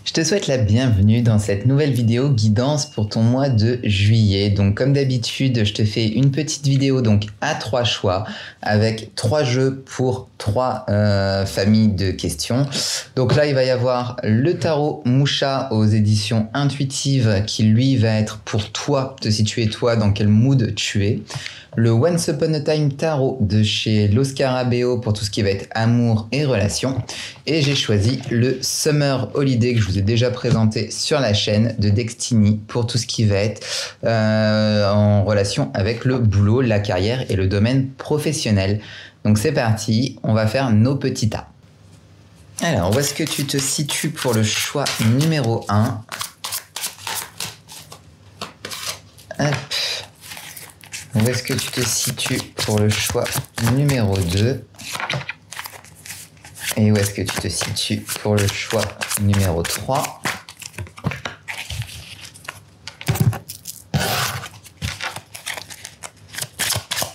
Je te souhaite la bienvenue dans cette nouvelle vidéo guidance pour ton mois de juillet. Donc comme d'habitude, je te fais une petite vidéo donc à 3 choix avec 3 jeux pour 3 familles de questions. Donc là, il va y avoir le tarot Moucha aux éditions Intuitives qui lui va être pour toi, te situer toi dans quel mood tu es. Le Once Upon a Time Tarot de chez Lo Scarabeo pour tout ce qui va être amour et relations. Et j'ai choisi le Summer Holiday que je vous ai déjà présenté sur la chaîne de Destiny pour tout ce qui va être en relation avec le boulot, la carrière et le domaine professionnel. Donc c'est parti, on va faire nos petits tas. Alors, où est-ce que tu te situes pour le choix numéro 1 ? Hop. Où est-ce que tu te situes pour le choix numéro 2 ? Et où est-ce que tu te situes pour le choix numéro 3 ?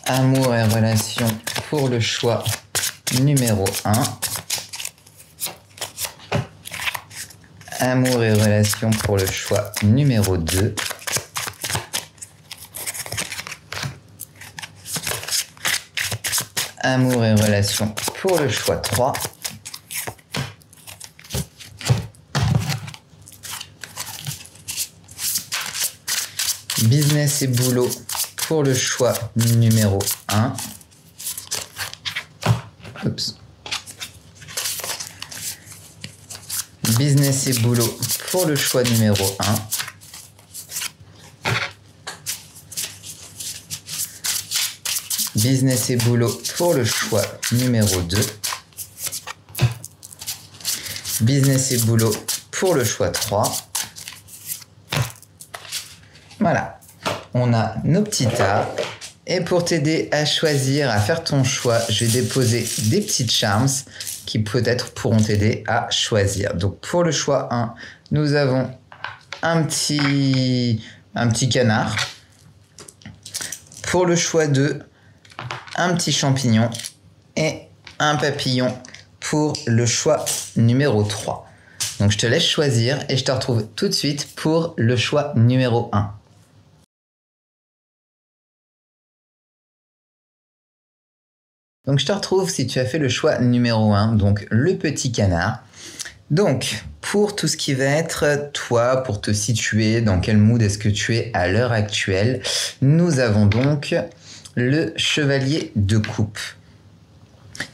Amour et relations pour le choix numéro 1. Amour et relations pour le choix numéro 2. Amour et relations pour le choix 3. Business et boulot pour le choix numéro 1. Oups. Business et boulot pour le choix numéro 1. Business et boulot pour le choix numéro 2. Business et boulot pour le choix 3. Voilà, on a nos petits tas. Et pour t'aider à choisir, à faire ton choix, je vais déposer des petites charms qui peut-être pourront t'aider à choisir. Donc pour le choix 1, nous avons un petit canard. Pour le choix 2, un petit champignon et un papillon pour le choix numéro 3. Donc je te laisse choisir et je te retrouve tout de suite pour le choix numéro 1. Donc je te retrouve si tu as fait le choix numéro 1, donc le petit canard. Donc pour tout ce qui va être toi, pour te situer, dans quel mood est-ce que tu es à l'heure actuelle, nous avons donc le chevalier de coupe.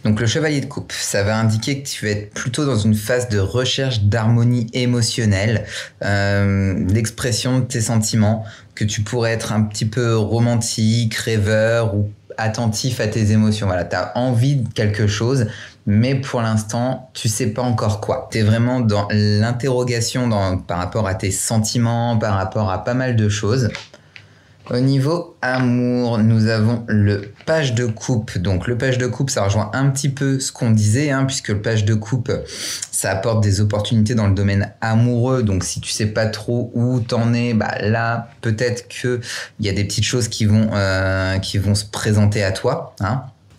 Donc le chevalier de coupe, ça va indiquer que tu vas être plutôt dans une phase de recherche d'harmonie émotionnelle, l'expression de tes sentiments, que tu pourrais être un petit peu romantique, rêveur ou attentif à tes émotions. Voilà, tu as envie de quelque chose, mais pour l'instant, tu sais pas encore quoi. Tu es vraiment dans l'interrogation par rapport à tes sentiments, par rapport à pas mal de choses. Au niveau amour, nous avons le page de coupe. Donc le page de coupe, ça rejoint un petit peu ce qu'on disait, puisque le page de coupe, ça apporte des opportunités dans le domaine amoureux. Donc si tu sais pas trop où t'en es, là, peut-être qu'il y a des petites choses qui vont se présenter à toi.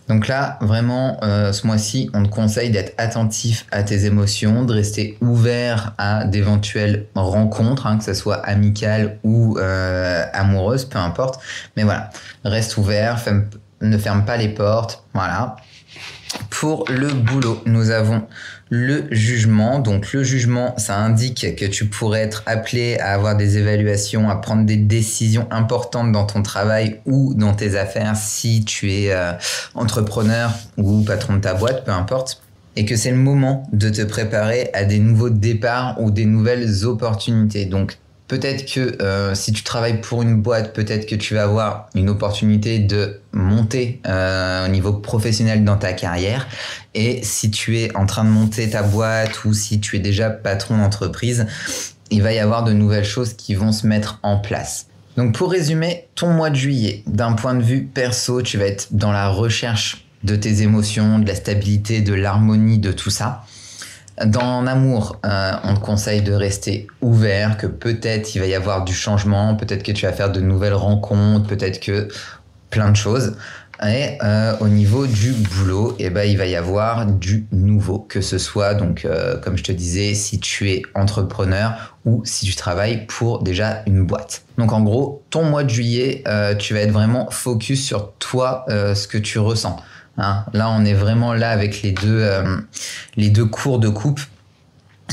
Donc là, vraiment, ce mois-ci, on te conseille d'être attentif à tes émotions, de rester ouvert à d'éventuelles rencontres, que ce soit amicales ou amoureuses, peu importe. Mais voilà, reste ouvert, ne ferme pas les portes, voilà. Pour le boulot, nous avons le jugement. Donc le jugement, ça indique que tu pourrais être appelé à avoir des évaluations, à prendre des décisions importantes dans ton travail ou dans tes affaires si tu es entrepreneur ou patron de ta boîte, peu importe. Et que c'est le moment de te préparer à des nouveaux départs ou des nouvelles opportunités. Donc peut-être que si tu travailles pour une boîte, peut-être que tu vas avoir une opportunité de monter au niveau professionnel dans ta carrière. Et si tu es en train de monter ta boîte ou si tu es déjà patron d'entreprise, il va y avoir de nouvelles choses qui vont se mettre en place. Donc pour résumer, ton mois de juillet, d'un point de vue perso, tu vas être dans la recherche de tes émotions, de la stabilité, de l'harmonie, de tout ça. Dans l'amour, on te conseille de rester ouvert, que peut-être il va y avoir du changement, peut-être que tu vas faire de nouvelles rencontres, peut-être que plein de choses. Et au niveau du boulot, eh ben, il va y avoir du nouveau, que ce soit, donc, comme je te disais, si tu es entrepreneur ou si tu travailles pour déjà une boîte. Donc en gros, ton mois de juillet, tu vas être vraiment focus sur toi, ce que tu ressens. Hein, là, on est vraiment là avec les deux cours de coupe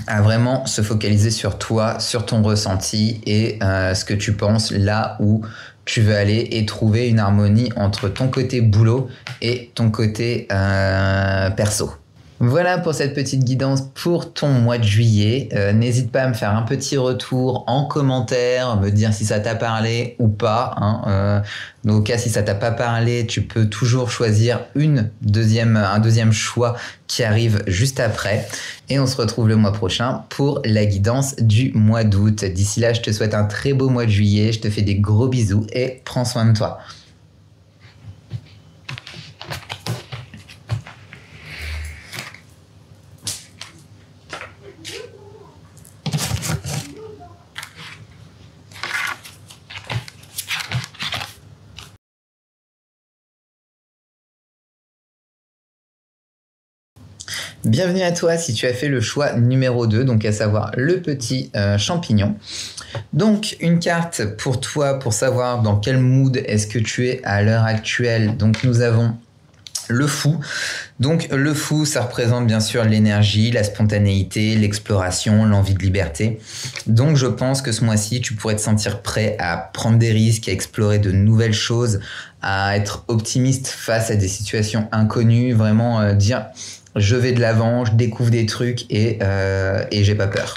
à vraiment se focaliser sur toi, sur ton ressenti et ce que tu penses là où tu veux aller et trouver une harmonie entre ton côté boulot et ton côté perso. Voilà pour cette petite guidance pour ton mois de juillet. N'hésite pas à me faire un petit retour en commentaire, me dire si ça t'a parlé ou pas. Hein. Dans le cas, si ça t'a pas parlé, tu peux toujours choisir un deuxième choix qui arrive juste après. Et on se retrouve le mois prochain pour la guidance du mois d'août. D'ici là, je te souhaite un très beau mois de juillet. Je te fais des gros bisous et prends soin de toi. Bienvenue à toi si tu as fait le choix numéro 2, donc à savoir le petit champignon. Donc une carte pour toi pour savoir dans quel mood est-ce que tu es à l'heure actuelle. Donc nous avons le fou. Donc le fou, ça représente bien sûr l'énergie, la spontanéité, l'exploration, l'envie de liberté. Donc je pense que ce mois-ci, tu pourrais te sentir prêt à prendre des risques, à explorer de nouvelles choses, à être optimiste face à des situations inconnues, vraiment dire je vais de l'avant, je découvre des trucs et j'ai pas peur.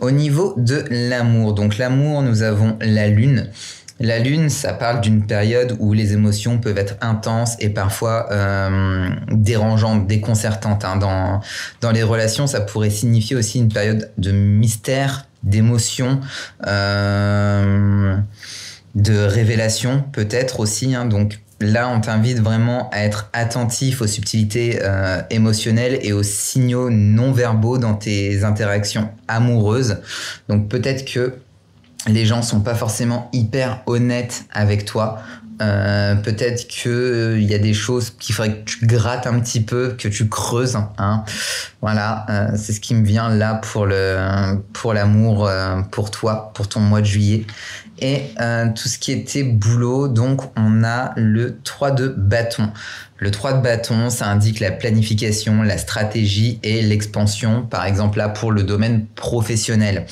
Au niveau de l'amour, donc l'amour, nous avons la lune. La lune, ça parle d'une période où les émotions peuvent être intenses et parfois dérangeantes, déconcertantes. Hein. Dans les relations, ça pourrait signifier aussi une période de mystère, d'émotion, de révélation peut-être aussi. Hein. Donc là, on t'invite vraiment à être attentif aux subtilités émotionnelles et aux signaux non-verbaux dans tes interactions amoureuses. Donc peut-être que les gens sont pas forcément hyper honnêtes avec toi. Peut-être qu'il y a des choses qu'il faudrait que tu grattes un petit peu, que tu creuses. Hein. Voilà, c'est ce qui me vient là pour l'amour, pour toi, pour ton mois de juillet. Et tout ce qui était boulot, donc on a le 3 de bâton. Le 3 de bâton, ça indique la planification, la stratégie et l'expansion, par exemple là pour le domaine professionnel.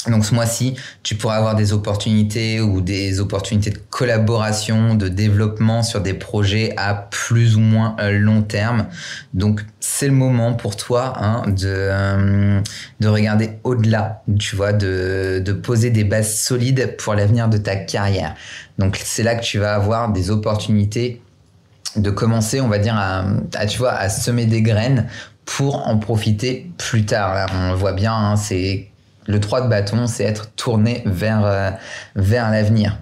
Donc ce mois-ci, tu pourras avoir des opportunités ou des opportunités de collaboration, de développement sur des projets à plus ou moins long terme. Donc c'est le moment pour toi de regarder au-delà, tu vois, de poser des bases solides pour l'avenir de ta carrière. Donc c'est là que tu vas avoir des opportunités de commencer, on va dire, à semer des graines pour en profiter plus tard. Là, on le voit bien, hein, c'est le 3 de bâton, c'est être tourné vers l'avenir.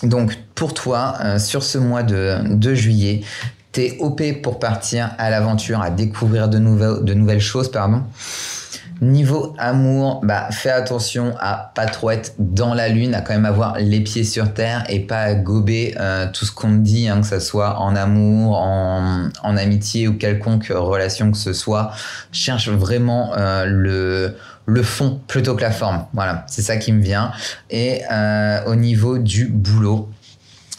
Donc pour toi, sur ce mois de juillet, t'es OP pour partir à l'aventure, à découvrir de nouvelles choses, pardon. Niveau amour, fais attention à pas trop être dans la lune, à quand même avoir les pieds sur terre et pas à gober tout ce qu'on te dit, hein, que ce soit en amour, en amitié ou quelconque relation que ce soit. Cherche vraiment le fond plutôt que la forme. Voilà, c'est ça qui me vient. Et au niveau du boulot,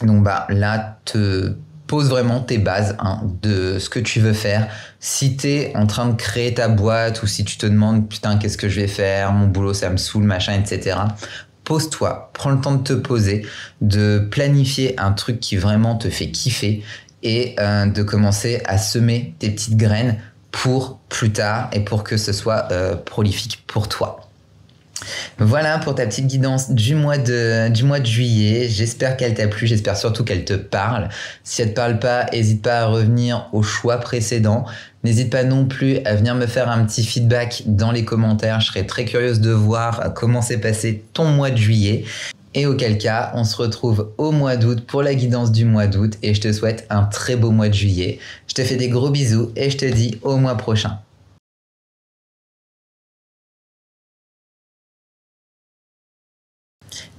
donc là, te pose vraiment tes bases, hein, de ce que tu veux faire. Si tu es en train de créer ta boîte ou si tu te demandes putain qu'est-ce que je vais faire, mon boulot ça me saoule, machin, etc. Pose-toi, prends le temps de te poser, de planifier un truc qui vraiment te fait kiffer et de commencer à semer tes petites graines pour plus tard et pour que ce soit prolifique pour toi. Voilà pour ta petite guidance du mois de juillet. J'espère qu'elle t'a plu, j'espère surtout qu'elle te parle. Si elle te parle pas, n'hésite pas à revenir au choix précédent. N'hésite pas non plus à venir me faire un petit feedback dans les commentaires. Je serais très curieuse de voir comment s'est passé ton mois de juillet. Et auquel cas, on se retrouve au mois d'août pour la guidance du mois d'août et je te souhaite un très beau mois de juillet. Je te fais des gros bisous et je te dis au mois prochain.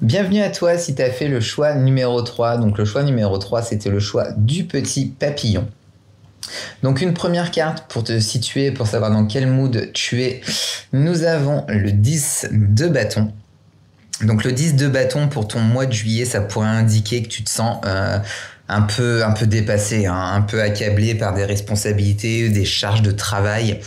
Bienvenue à toi si tu as fait le choix numéro 3. Donc le choix numéro 3, c'était le choix du petit papillon. Donc une première carte pour te situer, pour savoir dans quel mood tu es. Nous avons le 10 de bâton. Donc le 10 de bâton pour ton mois de juillet, ça pourrait indiquer que tu te sens un peu dépassé, hein, un peu accablé par des responsabilités, des charges de travail,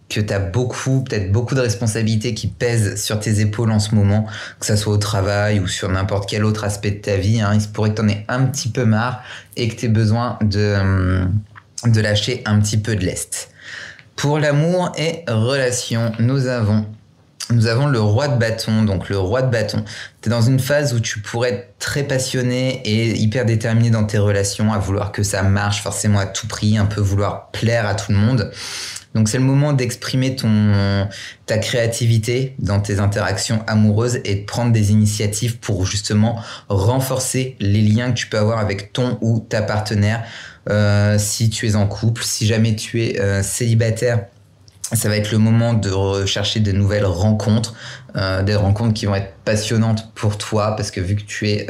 que tu as peut-être beaucoup de responsabilités qui pèsent sur tes épaules en ce moment, que ça soit au travail ou sur n'importe quel autre aspect de ta vie. Hein. Il se pourrait que tu en aies un petit peu marre et que tu aies besoin de lâcher un petit peu de lest. Pour l'amour et relations, nous avons le roi de bâton. Donc le roi de bâton, tu es dans une phase où tu pourrais être très passionné et hyper déterminé dans tes relations, à vouloir que ça marche forcément à tout prix, un peu vouloir plaire à tout le monde. Donc c'est le moment d'exprimer ta créativité dans tes interactions amoureuses et de prendre des initiatives pour justement renforcer les liens que tu peux avoir avec ton ou ta partenaire. Si tu es en couple, si jamais tu es célibataire, ça va être le moment de rechercher de nouvelles rencontres, des rencontres qui vont être passionnantes pour toi, parce que vu que tu es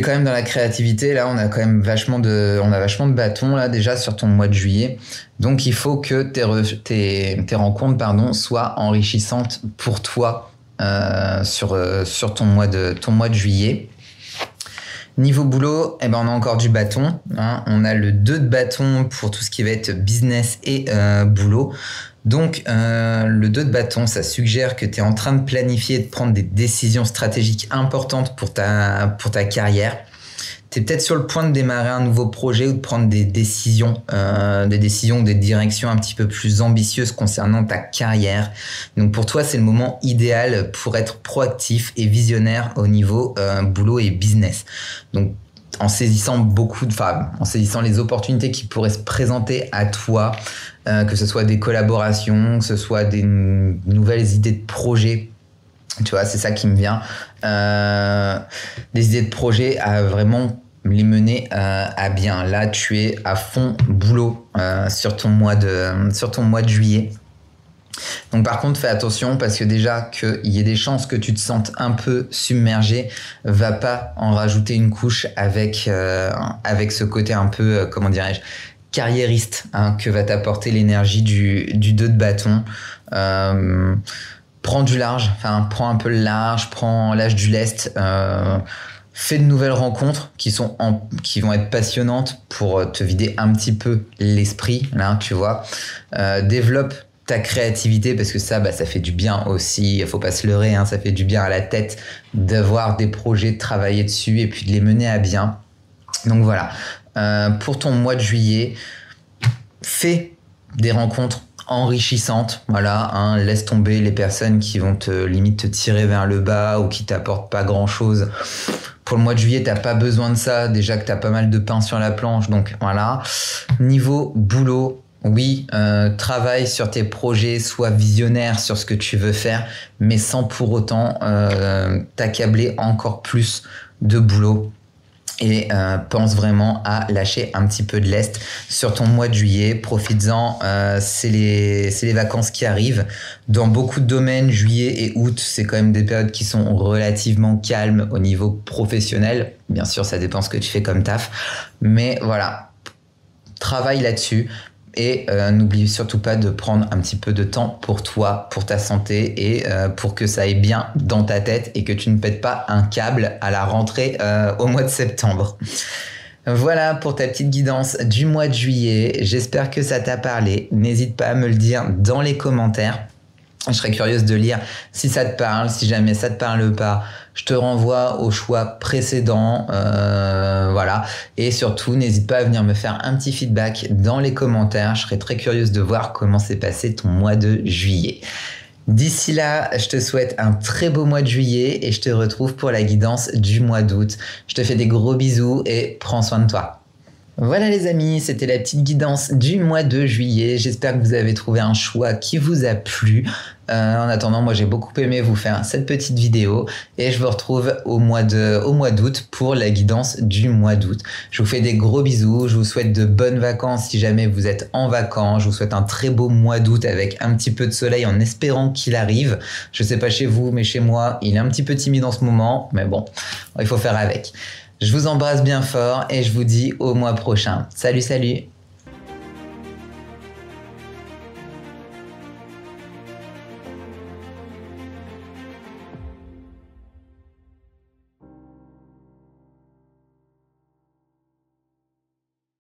quand même dans la créativité, là on a quand même vachement de bâtons là déjà sur ton mois de juillet. Donc il faut que tes rencontres soient enrichissantes pour toi sur ton mois de juillet. Niveau boulot, on a encore du bâton. Hein. On a le 2 de bâton pour tout ce qui va être business et boulot. Donc, le 2 de bâton, ça suggère que tu es en train de planifier et de prendre des décisions stratégiques importantes pour ta carrière. Tu es peut-être sur le point de démarrer un nouveau projet ou de prendre des décisions, des directions un petit peu plus ambitieuses concernant ta carrière. Donc pour toi, c'est le moment idéal pour être proactif et visionnaire au niveau boulot et business. Donc en saisissant les opportunités qui pourraient se présenter à toi, que ce soit des collaborations, que ce soit des nouvelles idées de projets. Tu vois, c'est ça qui me vient. Des idées de projet à vraiment les mener à bien. Là, tu es à fond boulot sur ton mois de juillet. Donc par contre, fais attention parce que déjà qu'il y ait des chances que tu te sentes un peu submergé, va pas en rajouter une couche avec ce côté un peu, carriériste, hein, que va t'apporter l'énergie du 2 de bâton. Prends du large, prends un peu le large, lâche du lest, fais de nouvelles rencontres qui vont être passionnantes pour te vider un petit peu l'esprit, là, tu vois. Développe ta créativité parce que ça fait du bien aussi, il faut pas se leurrer, hein, ça fait du bien à la tête d'avoir des projets, de travailler dessus et puis de les mener à bien. Donc voilà, pour ton mois de juillet, fais des rencontres enrichissantes, voilà, hein, laisse tomber les personnes qui vont limite te tirer vers le bas ou qui t'apportent pas grand chose. Pour le mois de juillet, t'as pas besoin de ça, déjà que t'as pas mal de pain sur la planche, donc voilà. Niveau boulot, oui, travaille sur tes projets, sois visionnaire sur ce que tu veux faire, mais sans pour autant t'accabler encore plus de boulot. Et pense vraiment à lâcher un petit peu de lest sur ton mois de juillet. Profites-en, c'est les vacances qui arrivent. Dans beaucoup de domaines, juillet et août, c'est quand même des périodes qui sont relativement calmes au niveau professionnel. Bien sûr, ça dépend ce que tu fais comme taf. Mais voilà, travaille là-dessus. Et n'oublie surtout pas de prendre un petit peu de temps pour toi, pour ta santé et pour que ça aille bien dans ta tête et que tu ne pètes pas un câble à la rentrée au mois de septembre. Voilà pour ta petite guidance du mois de juillet. J'espère que ça t'a parlé. N'hésite pas à me le dire dans les commentaires. Je serais curieuse de lire si ça te parle. Si jamais ça te parle pas, je te renvoie au choix précédent. Voilà. Et surtout, n'hésite pas à venir me faire un petit feedback dans les commentaires. Je serais très curieuse de voir comment s'est passé ton mois de juillet. D'ici là, je te souhaite un très beau mois de juillet et je te retrouve pour la guidance du mois d'août. Je te fais des gros bisous et prends soin de toi. Voilà les amis, c'était la petite guidance du mois de juillet. J'espère que vous avez trouvé un choix qui vous a plu. En attendant, moi j'ai beaucoup aimé vous faire cette petite vidéo et je vous retrouve au mois d'août pour la guidance du mois d'août. Je vous fais des gros bisous, je vous souhaite de bonnes vacances si jamais vous êtes en vacances. Je vous souhaite un très beau mois d'août avec un petit peu de soleil en espérant qu'il arrive. Je sais pas chez vous, mais chez moi, il est un petit peu timide en ce moment, mais bon, il faut faire avec. Je vous embrasse bien fort et je vous dis au mois prochain. Salut, salut!